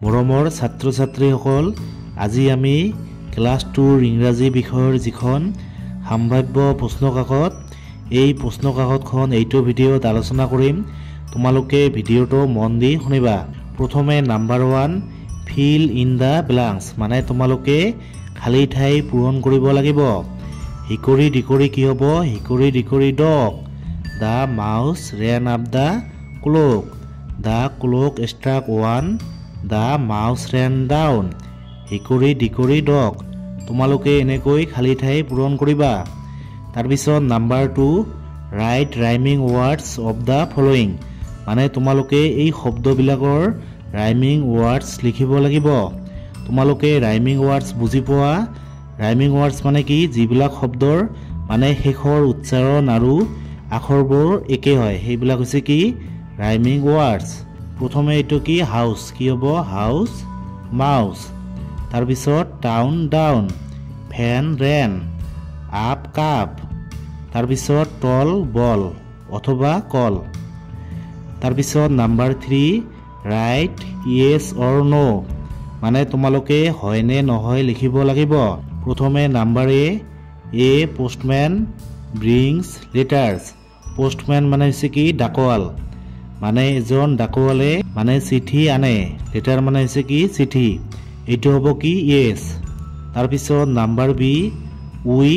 মৰমৰ ছাত্ৰ ছাত্ৰীসকল, আজি আমি ক্লাছ 2 ইংৰাজী বিষয়ৰ যিখন সম্ভাব্য প্ৰশ্নকাকত, এই প্ৰশ্নকাকতখন এইটো ভিডিঅ'ত আলোচনা কৰিম। তোমালোকে ভিডিঅ'টো মন দি শুনিবা। প্ৰথমে number 1, fill in the blanks, মানে তোমালোকে খালী ঠাই পূৰণ কৰিব লাগিব। হিকৰি ডিকৰি কি হ'ব? Hickory dickory dock. The mouse ran up the clock. The clock struck 1, the mouse ran down. Hickory dickory dock. তোমালোকে এনেকৈ খালী ঠাই পূৰণ কৰিবা। তাৰপিছত number 2, write rhyming words of the following, মানে তোমালোকে এই শব্দবিলাকৰ ৰাইমিং ৱৰ্ডছ লিখিব লাগিব। তোমালোকে ৰাইমিং ৱৰ্ডছ বুজি পোৱা? ৰাইমিং ৱৰ্ডছ মানে কি? যিবিলাক শব্দৰ মানে শেষৰ উচ্চাৰণ আৰু আখৰবোৰ একে হয়, সেইবিলাক হৈছে কি? Rhyming words. প্ৰথমে এইটো কি? হাউচ। কি হ'ব? হাউচ। মাউচ। তাৰপিছত টাউন ডাউন, ফেন ৰেন, আপ কাপ। তাৰপিছত টল বল অথবা কল। তাৰপিছত নাম্বাৰ 3, ৰাইট য়েছ অৰ ন', মানে তোমালোকে হয় নে নহয় লিখিব লাগিব। প্ৰথমে নাম্বাৰ এ পোষ্টমেন ব্ৰিংছ লেটাৰ্ছ। পোষ্টমেন মানে হৈছে কি? ডাকোৱাল, মানে এজন ডাকোৱালে মানে চিঠি আনে। লেটাৰ মানে হৈছে কি? চিঠি। এইটো হ'ব কি? য়েছ। তাৰপিছত number B, we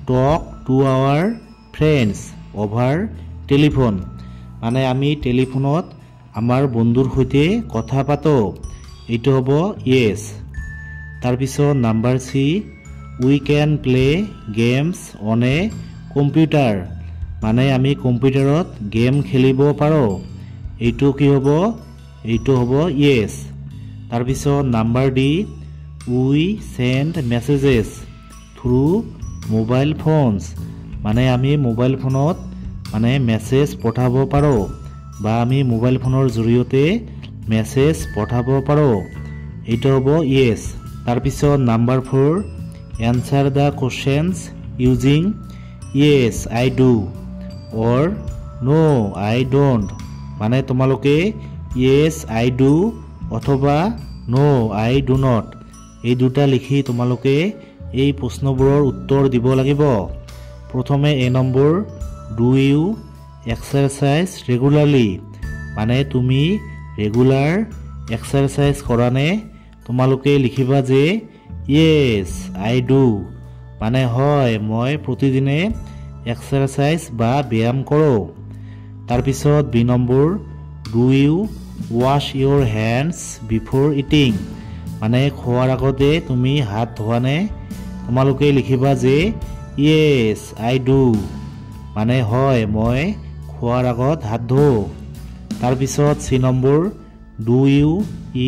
talk to our friends over telephone, মানে আমি টেলিফোনত আমাৰ বন্ধুৰ সৈতে কথা পাতোঁ। এইটো হ'ব য়েছ। তাৰপিছত number C, we can play games on a computer, মানে আমি কম্পিউটাৰত গেম খেলিব পাৰোঁ। এইটো কি হ'ব? এইটো হ'ব য়েছ। তাৰপিছত নাম্বাৰ ডি, উই চেণ্ড মেছেজেছ থ্ৰু মোবাইল ফোনছ, মানে আমি মোবাইল ফোনত মানে মেছেজ পঠাব পাৰোঁ বা আমি মোবাইল ফোনৰ জৰিয়তে মেছেজ পঠাব পাৰোঁ। এইটো হ'ব য়েছ। তাৰপিছত number 4, answer the questions using yes I do or no' I don't, মানে তোমালোকে য়েছ আই ডু অথবা ন' আই ডু নট এই দুটা লিখি তোমালোকে এই প্ৰশ্নবোৰৰ উত্তৰ দিব লাগিব। প্ৰথমে A number, do you exercise regularly, মানে তুমি ৰেগুলাৰ এক্সাৰচাইজ কৰা নে? তোমালোকে লিখিবা যে য়েছ আই ডু, মানে হয় মই প্ৰতিদিনে এক্সাৰচাইজ বা ব্যায়াম কৰোঁ। তাৰপিছত B number, do you wash your hands before eating, মানে খোৱাৰ আগতে তুমি হাত ধোৱা নে? তোমালোকে লিখিবা যে য়েছ আই ডু, মানে হয় মই খোৱাৰ আগত হাত ধোওঁ। তাৰপিছত C number, do you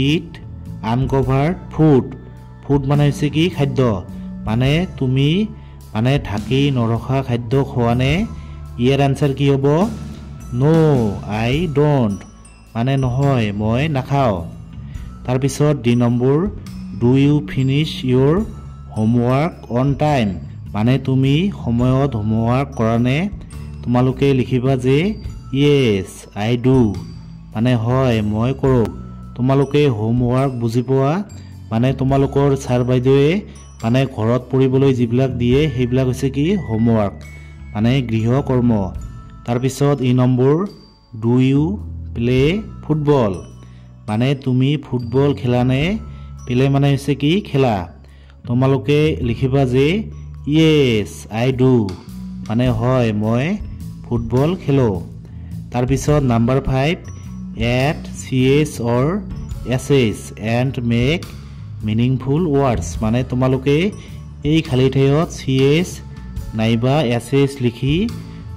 eat uncovered food. Food মানে হৈছে কি? খাদ্য, মানে তুমি মানে ঢাকি নৰখা খাদ্য খোৱা নে? ইয়াৰ এনচাৰ কি হ'ব? ন' আই ডোণ্ট, মানে নহয় মই নাখাওঁ। তাৰপিছত D number, do you finish your homework on time, মানে তুমি সময়ত হোমৱৰ্ক কৰা নে? তোমালোকে লিখিবা যে য়েছ আই ডু, মানে হয় মই কৰোঁ। তোমালোকে হোমৱৰ্ক বুজি পোৱা? মানে তোমালোকৰ ছাৰ বাইদেৱে মানে ঘৰত পঢ়িবলৈ যিবিলাক দিয়ে সেইবিলাক হৈছে কি? হোমৱৰ্ক, মানে গৃহ কৰ্ম। তাৰপিছত E number, do you play football, মানে তুমি ফুটবল খেলা নে? প্লে মানে হৈছে কি? খেলা। তোমালোকে লিখিবা যে য়েছ আই ডু, মানে হয় মই ফুটবল খেলোঁ। তাৰপিছত number 5, add CS or ES and make meaningful words, মানে তোমালোকে এই খালী ঠাইত চিএছ নাইবা এছেছ লিখি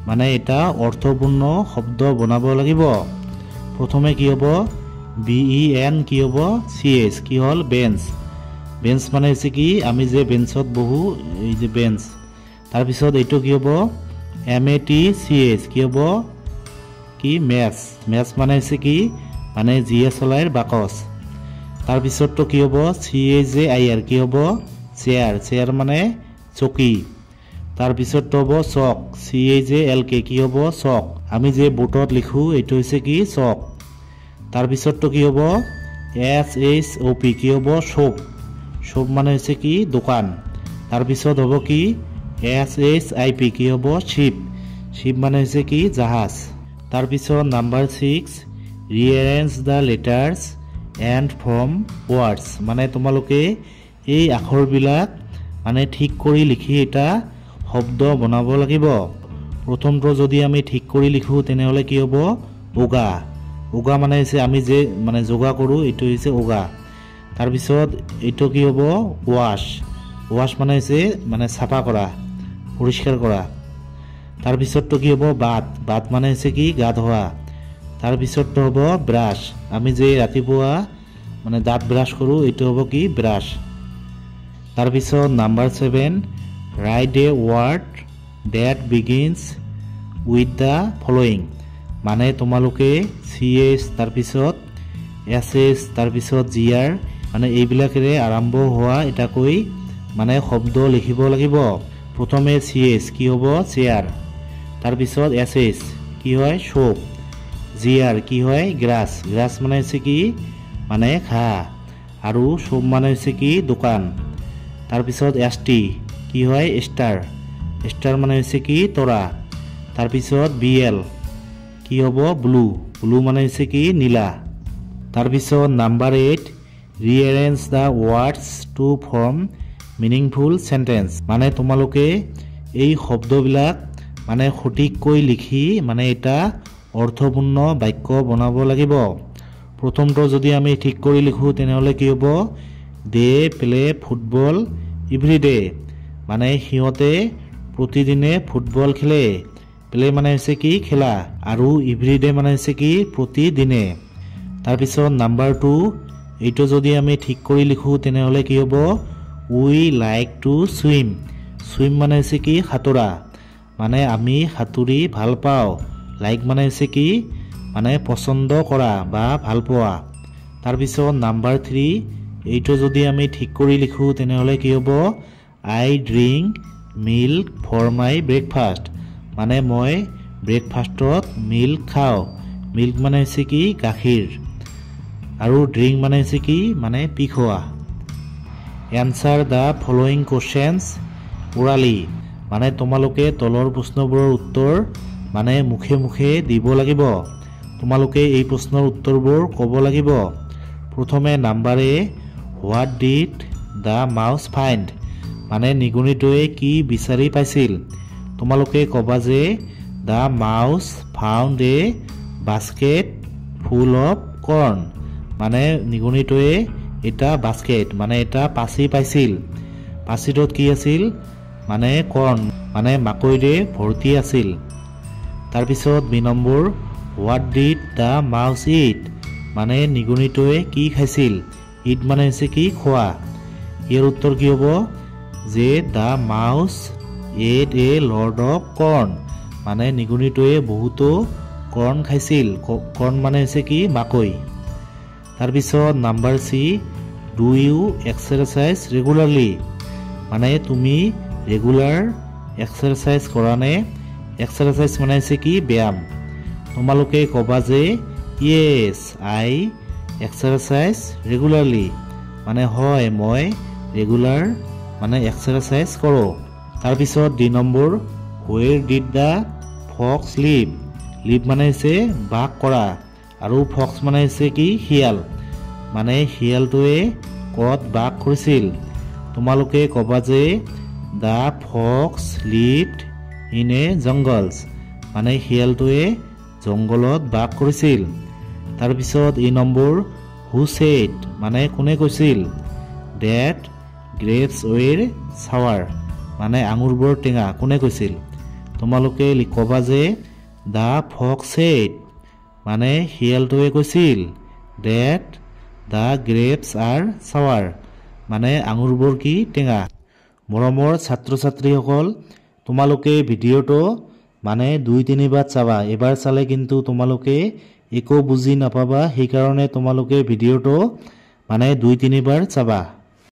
মানে এটা অৰ্থপূৰ্ণ শব্দ বনাব লাগিব। প্ৰথমে কি হ'ব? BEN কি হ'ব? চিএছ। কি হ'ল? বেঞ্চ। বেঞ্চ মানে হৈছে কি? আমি যে বেঞ্চত বহো, এই যে বেঞ্চ। তাৰপিছত এইটো কি হ'ব? MATCH কি হ'ব? কি? মেচ। মেচ মানে হৈছে কি? মানে GSLIৰ বাকচ। তাৰপিছততো কি হ'ব? CHAIR কি হ'ব? চেয়াৰ। চেয়াৰ মানে চকী। তাৰপিছততো হ'ব চক। CHALK কি হ'ব? চক। আমি যে বোৰ্ডত লিখোঁ এইটো হৈছে কি? চক। তাৰপিছততো কি হ'ব? SHOP কি হ'ব shop shop মানে হৈছে কি দোকান তাৰ পিছত হ'ব কি SHIP কি হ'ব ship ship মানে হৈছে কি জাহাজ তাৰ পিছত number 6 rearrange the letters and form words মানে তোমালোকে এই আখৰবিলাক মানে ঠিক কৰি লিখি এটা শব্দ বনাব লাগিব প্ৰথমটো যদি আমি ঠিক কৰি লিখো তেনেহলে কি হ'ব ওগা ওগা মানে হৈছে আমি যে মানে যোগা কৰো এটো হৈছে ওগা তাৰ পিছত এটো কি হ'ব ওয়াশ ওয়াশ মানে হৈছে মানে সাফা কৰা পৰিষ্কাৰ কৰা তাৰ পিছতটো কি হ'ব বাত মানে হৈছে কি গা ধোৱা তাৰ পিছতটো হ'ব ব্ৰাশ আমি যে ৰাতিপুৱা মানে দাঁত ব্ৰাশ কৰো এটো হ'ব কি ব্ৰাশ তাৰ পিছত number 7 write a word that begins with the following মানে তোমালোকে ch তাৰ পিছত sh তাৰ পিছত gr মানে এইবিলাকৰে আৰম্ভ হোৱা এটা কৈ মানে শব্দ লিখিব লাগিব প্ৰথমে ch কি হ'ব চেয়াৰ তাৰ পিছত sh কি হয় shop gr কি হয় গ্ৰাছ গ্ৰাছ মানে হৈছে কি মানে খা আৰু shop মানে হৈছে কি দোকান তাৰ পিছত st কি হয় ষ্টাৰ ষ্টাৰ মানে হৈছে কি তৰা তাৰ পিছত bl কি হ'ব ব্লু ব্লু মানে হৈছে কি নীলা তাৰ পিছত number 8 rearrange the words to form meaningful sentence মানে তোমালোকে এই শব্দবিলাক মানে সঠিককৈ লিখি মানে এটা অৰ্থপূৰ্ণ বাক্য বনাব লাগিব প্ৰথমটো যদি আমি ঠিক কৰি লিখো তেনেহলে কি হ'ব they play football every day মানে হিয়তে প্ৰতিদিনে ফুটবল খেলে প্লে মানে হৈছে কি খেলা আৰু এভৰি ডে মানে হৈছে কি প্ৰতিদিনে তাৰ পিছত নাম্বাৰ 2 এইটো যদি আমি ঠিক কৰি লিখো তেনেহলে কি হ'ব উই লাইক টু সুইম সুইম মানে হৈছে কি সাঁতোৰা মানে আমি সাঁতুৰি ভাল পাওঁ লাইক মানে হৈছে কি মানে পছন্দ কৰা বা ভাল পোৱা তাৰ পিছত নাম্বাৰ 3 এইটো যদি আমি ঠিক কৰি লিখো তেনেহলে কি হ'ব I drink milk for my breakfast মানে মই ব্ৰেকফাষ্টত মিল্ক খাওঁ মিল্ক মানে হৈছে কি গাখীৰ আৰু ড্ৰিংক মানে হৈছে কি মানে পি খোৱা এনসাৰ দা ফলোইং কোশ্চেনস ওৰালি মানে তোমালোকে তলৰ প্ৰশ্নবোৰৰ উত্তৰ মানে মুখে মুখে দিব লাগিব তোমালোকে এই প্ৰশ্নৰ উত্তৰবোৰ ক'ব লাগিব প্ৰথমে number A what did the mouse find মানে নিগনিটোৱে কি বিচাৰি পাইছিল তোমালোকে ক'বা যে the mouse found a basket full of corn মানে নিগনিটোৱে এটা বাস্কেট মানে এটা পাচি পাইছিল পাচিটোত কি আছিল মানে কৰ্ন মানে মাকৈৰে ভৰ্তি আছিল তাৰ পিছত B number what did the mouse eat মানে নিগনিটোৱে কি খাইছিল ইট মানে হৈছে কি খোৱা ইয়াৰ উত্তৰ কি হ'ব যে the mouse ate a lot of corn মানে নিগনিটোৱে বহুতো কৰ্ন খাইছিল কৰ্ন মানে হৈছে কি মাকৈ তাৰ পিছত number C do you exercise regularly মানে তুমি ৰেগুলাৰ এক্সাৰসাইজ কৰা নে এক্সাৰসাইজ মানে হৈছে কি ব্যায়াম তোমালোকে ক'বা যে ইয়েছ আই এক্সাৰসাইজ ৰেগুলাৰলি মানে হয় মই ৰেগুলাৰ মানে এক্সাৰসাইজ কৰোঁ তাৰ পিছত D number where did the fox live live মানে হৈছে বাস কৰা আৰু ফক্স মানে হৈছে কি শিয়াল মানে শিয়ালটোৱে ক'ত বাস কৰিছিল তোমালোকে ক'বা যে দা ফক্স লিভড ইন এ জংগলছ মানে শিয়ালটোৱে জংগলত বাস কৰিছিল তাৰপিছত ই নম্বৰ হু ছেড মানে কোনে কৈছিল ডেট গ্ৰেপছ ৱেৰ ছাৱাৰ মানে আঙুৰবোৰ টেঙা কোনে কৈছিল তোমালোকে ক'বা যে দা ফক্স ছেড মানে শিয়ালটোৱে কৈছিল ডেট দা গ্ৰেপছ আৰ ছাৱাৰ মানে আঙুৰবোৰ কি টেঙা মৰমৰ ছাত্ৰ ছাত্ৰীসকল তোমালোকে ভিডিঅ'টো মানে 2-3 বাৰ চাবা এবাৰ চালে কিন্তু তোমালোকে একো বুজি নাপাবা সেইকাৰণে তোমালোকে ভিডিঅ'টো মানে 2-3 বাৰ চাবা